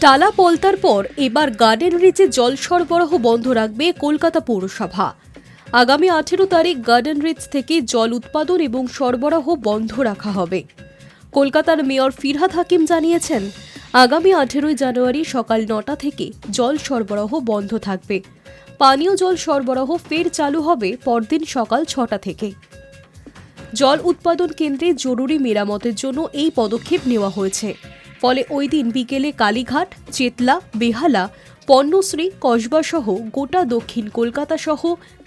টালা পলতার পর এবার গার্ডেন রিচে জল সরবরাহ বন্ধ রাখবে কলকাতা পৌরসভা। আগামী 18 তারিখ গার্ডেন রিচ থেকে জল উৎপাদন এবং সরবরাহ বন্ধ রাখা হবে। কলকাতার মেয়র ফিরহাদ হাকিম জানিয়েছেন, আগামী 18 জানুয়ারি সকাল 9টা থেকে জল সরবরাহ বন্ধ থাকবে। পানীয় জল সরবরাহ ফের চালু হবে পরদিন সকাল 6টা থেকে। জল উৎপাদন কেন্দ্রে জরুরি মেরামতের জন্য এই পদক্ষেপ নেওয়া হয়েছে। ফলে ওই দিন বিকেলে কালীঘাট, চেতলা, বেহালা, পণ্যশ্রী, কসবা সহ গোটা দক্ষিণ কলকাতা সহ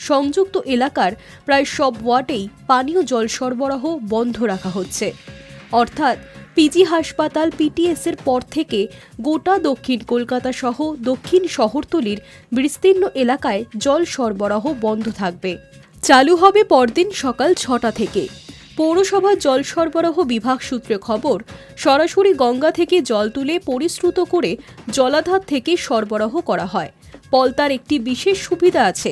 সংযুক্ত এলাকার প্রায় সব ওয়ার্ডেই পানীয় জল সরবরাহ বন্ধ রাখা হচ্ছে। অর্থাৎ পিজি হাসপাতাল, পিটিএস এর পর থেকে গোটা দক্ষিণ কলকাতা সহ দক্ষিণ শহরতলির বিস্তীর্ণ এলাকায় জল সরবরাহ বন্ধ থাকবে। চালু হবে পরদিন সকাল 6টা থেকে। পৌরসভার জল সরবরাহ বিভাগ সূত্রে খবর, সরাসরি গঙ্গা থেকে জল তুলে পরিশ্রুত করে জলাধার থেকে সরবরাহ করা হয়। পলতার একটি বিশেষ সুবিধা আছে,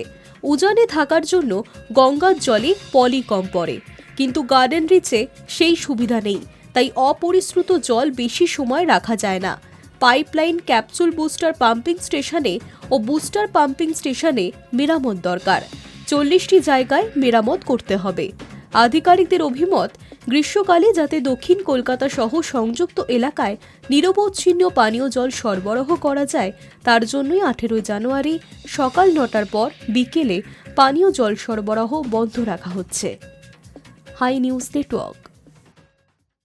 উজানে থাকার জন্য গঙ্গার জলে পলি কম পড়ে, কিন্তু গার্ডেন রিচে সেই সুবিধা নেই। তাই অপরিশ্রুত জল বেশি সময় রাখা যায় না। পাইপলাইন, ক্যাপসুল বুস্টার পাম্পিং স্টেশনে ও বুস্টার পাম্পিং স্টেশনে মেরামত দরকার। 40টি জায়গায় মেরামত করতে হবে। আধিকারিকদের অভিমত, গ্রীষ্মকালে যাতে দক্ষিণ কলকাতা সহ সংযুক্ত এলাকায় নিরবচ্ছিন্ন পানীয় জল সরবরাহ করা যায়, তার জন্যই 18 জানুয়ারি সকাল 9টার পর বিকেলে পানীয় জল সরবরাহ বন্ধ রাখা হচ্ছে। Hi news network.